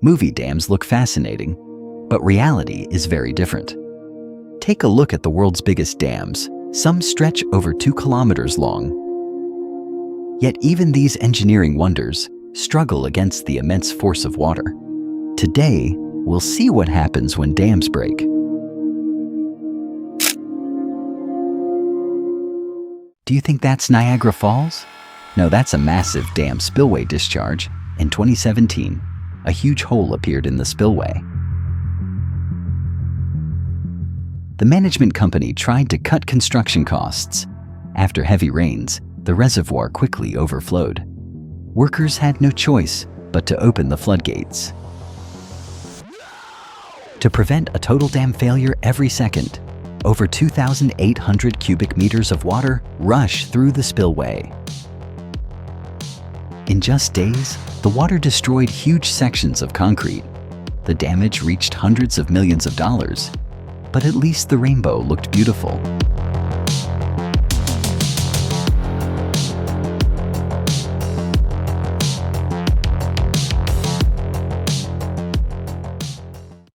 Movie dams look fascinating, but reality is very different. Take a look at the world's biggest dams. Some stretch over 2 kilometers long. Yet even these engineering wonders struggle against the immense force of water. Today, we'll see what happens when dams break. Do you think that's Niagara Falls? No, that's a massive dam spillway discharge. In 2017, a huge hole appeared in the spillway. The management company tried to cut construction costs. After heavy rains, the reservoir quickly overflowed. Workers had no choice but to open the floodgates. To prevent a total dam failure every second, over 2,800 cubic meters of water rush through the spillway. In just days, the water destroyed huge sections of concrete. The damage reached hundreds of millions of dollars, but at least the rainbow looked beautiful.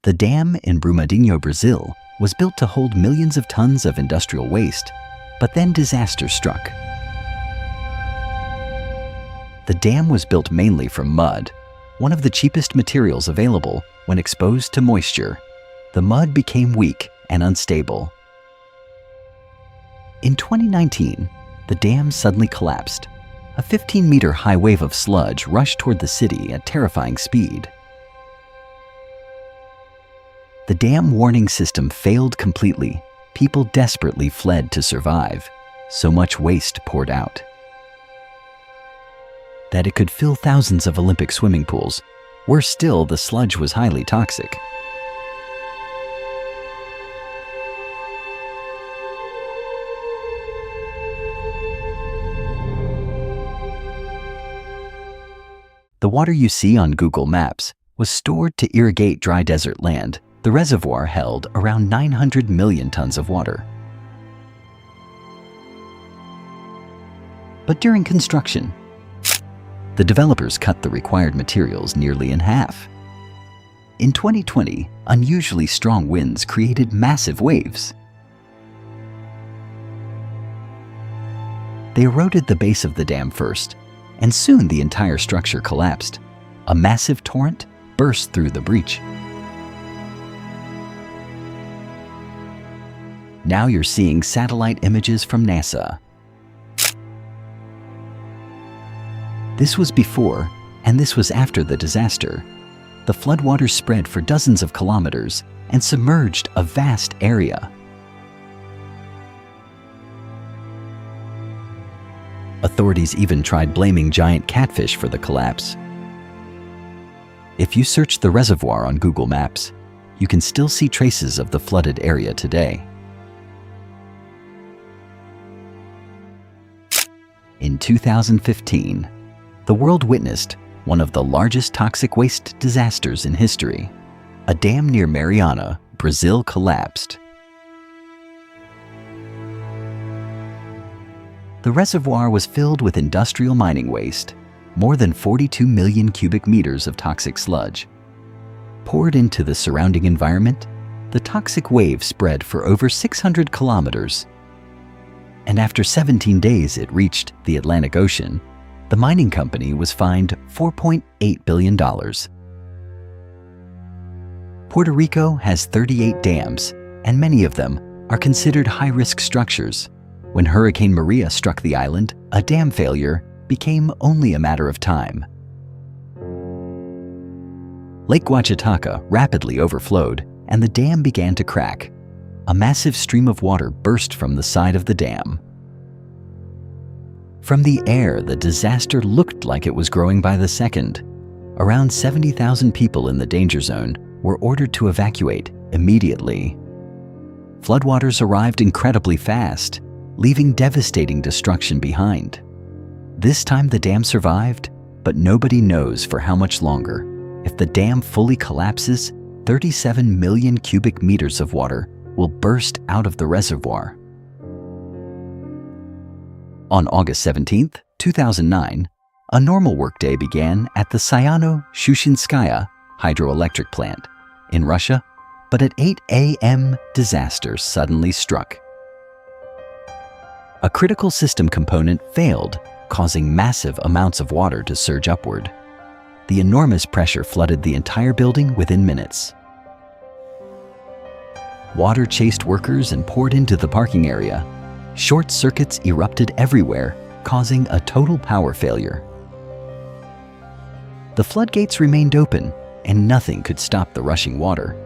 The dam in Brumadinho, Brazil, was built to hold millions of tons of industrial waste, but then disaster struck. The dam was built mainly from mud, one of the cheapest materials available when exposed to moisture. The mud became weak and unstable. In 2019, the dam suddenly collapsed. A 15-meter high wave of sludge rushed toward the city at terrifying speed. The dam warning system failed completely. People desperately fled to survive. So much waste poured out that it could fill thousands of Olympic swimming pools. Worse still, the sludge was highly toxic. The water you see on Google Maps was stored to irrigate dry desert land. The reservoir held around 900 million tons of water. But during construction, the developers cut the required materials nearly in half. In 2020, unusually strong winds created massive waves. They eroded the base of the dam first, and soon the entire structure collapsed. A massive torrent burst through the breach. Now you're seeing satellite images from NASA. This was before, and this was after the disaster. The floodwaters spread for dozens of kilometers and submerged a vast area. Authorities even tried blaming giant catfish for the collapse. If you search the reservoir on Google Maps, you can still see traces of the flooded area today. In 2015, the world witnessed one of the largest toxic waste disasters in history. A dam near Mariana, Brazil collapsed. The reservoir was filled with industrial mining waste, more than 42 million cubic meters of toxic sludge. Poured into the surrounding environment, the toxic wave spread for over 600 kilometers. And after 17 days it reached the Atlantic Ocean, the mining company was fined $4.8 billion. Puerto Rico has 38 dams, and many of them are considered high-risk structures. When Hurricane Maria struck the island, a dam failure became only a matter of time. Lake Guachitaca rapidly overflowed, and the dam began to crack. A massive stream of water burst from the side of the dam. From the air, the disaster looked like it was growing by the second. Around 70,000 people in the danger zone were ordered to evacuate immediately. Floodwaters arrived incredibly fast, leaving devastating destruction behind. This time the dam survived, but nobody knows for how much longer. If the dam fully collapses, 37 million cubic meters of water will burst out of the reservoir. On August 17, 2009, a normal workday began at the Sayano-Shushinskaya hydroelectric plant in Russia, but at 8 a.m., disaster suddenly struck. A critical system component failed, causing massive amounts of water to surge upward. The enormous pressure flooded the entire building within minutes. Water chased workers and poured into the parking area. Short circuits erupted everywhere, causing a total power failure. The floodgates remained open, and nothing could stop the rushing water.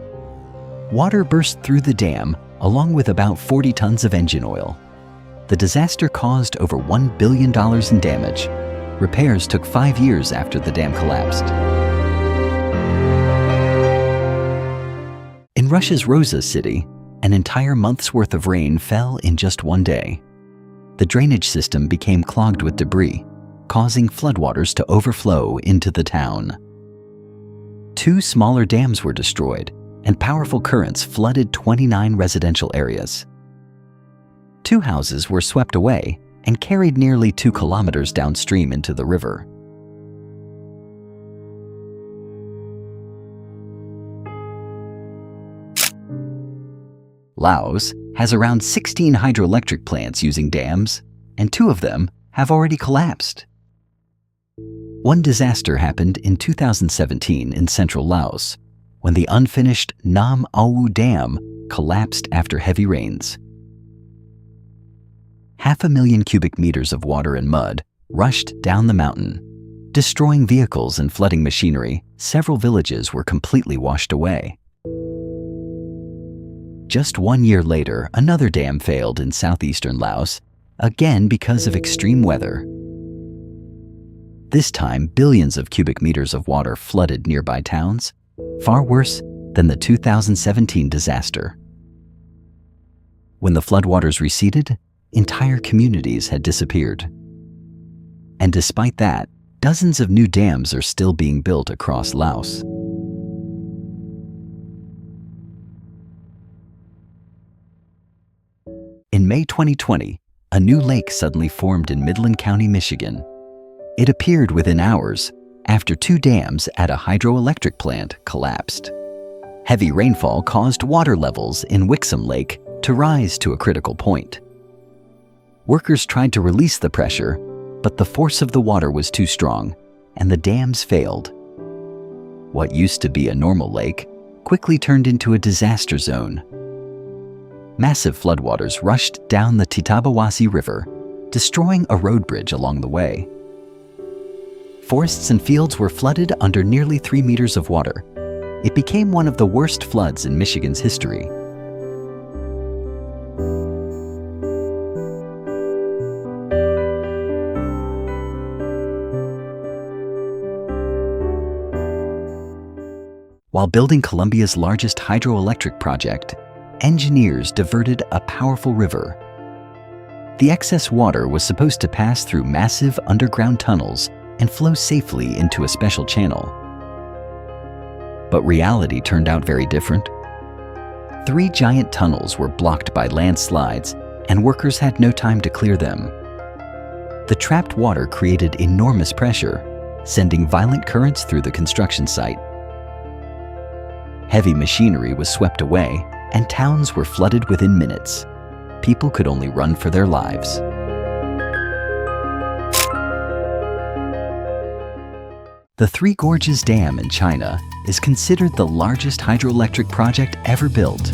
Water burst through the dam, along with about 40 tons of engine oil. The disaster caused over $1 billion in damage. Repairs took 5 years after the dam collapsed. In Russia's Rosa city, an entire month's worth of rain fell in just one day. The drainage system became clogged with debris, causing floodwaters to overflow into the town. 2 smaller dams were destroyed, and powerful currents flooded 29 residential areas. 2 houses were swept away and carried nearly 2 kilometers downstream into the river. Laos has around 16 hydroelectric plants using dams, and 2 of them have already collapsed. One disaster happened in 2017 in central Laos, when the unfinished Nam Au Dam collapsed after heavy rains. 500,000 cubic meters of water and mud rushed down the mountain. Destroying vehicles and flooding machinery, several villages were completely washed away. Just 1 year later, another dam failed in southeastern Laos, again because of extreme weather. This time, billions of cubic meters of water flooded nearby towns, far worse than the 2017 disaster. When the floodwaters receded, entire communities had disappeared. And despite that, dozens of new dams are still being built across Laos. In May 2020, a new lake suddenly formed in Midland County, Michigan. It appeared within hours after 2 dams at a hydroelectric plant collapsed. Heavy rainfall caused water levels in Wixom Lake to rise to a critical point. Workers tried to release the pressure, but the force of the water was too strong, and the dams failed. What used to be a normal lake quickly turned into a disaster zone. Massive floodwaters rushed down the Titabawasi River, destroying a road bridge along the way. Forests and fields were flooded under nearly 3 meters of water. It became one of the worst floods in Michigan's history. While building Colombia's largest hydroelectric project, engineers diverted a powerful river. The excess water was supposed to pass through massive underground tunnels and flow safely into a special channel. But reality turned out very different. 3 giant tunnels were blocked by landslides, and workers had no time to clear them. The trapped water created enormous pressure, sending violent currents through the construction site. Heavy machinery was swept away, and towns were flooded within minutes. People could only run for their lives. The Three Gorges Dam in China is considered the largest hydroelectric project ever built.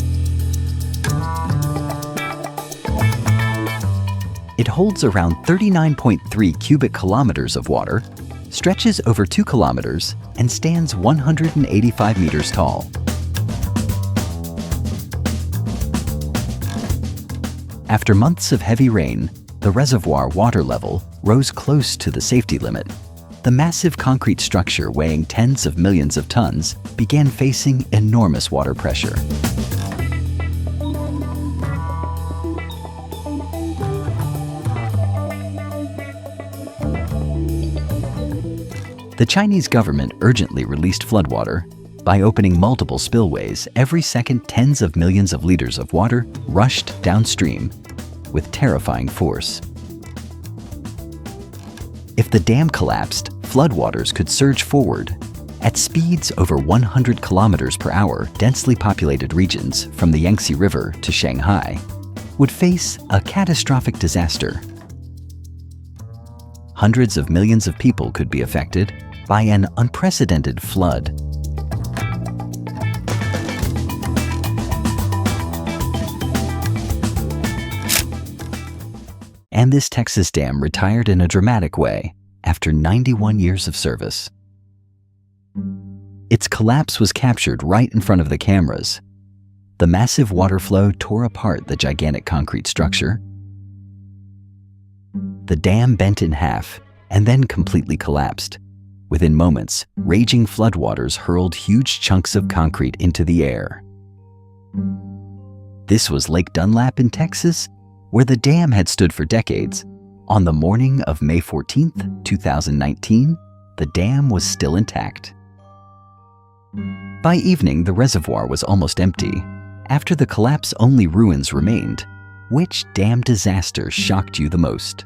It holds around 39.3 cubic kilometers of water, stretches over 2 kilometers, and stands 185 meters tall. After months of heavy rain, the reservoir water level rose close to the safety limit. The massive concrete structure weighing tens of millions of tons began facing enormous water pressure. The Chinese government urgently released floodwater. By opening multiple spillways, every second tens of millions of liters of water rushed downstream with terrifying force. If the dam collapsed, floodwaters could surge forward. At speeds over 100 kilometers per hour, densely populated regions, from the Yangtze River to Shanghai, would face a catastrophic disaster. Hundreds of millions of people could be affected by an unprecedented flood. And this Texas dam retired in a dramatic way after 91 years of service. Its collapse was captured right in front of the cameras. The massive water flow tore apart the gigantic concrete structure. The dam bent in half and then completely collapsed. Within moments, raging floodwaters hurled huge chunks of concrete into the air. This was Lake Dunlap in Texas, where the dam had stood for decades. On the morning of May 14, 2019, the dam was still intact. By evening, the reservoir was almost empty. After the collapse, only ruins remained. Which dam disaster shocked you the most?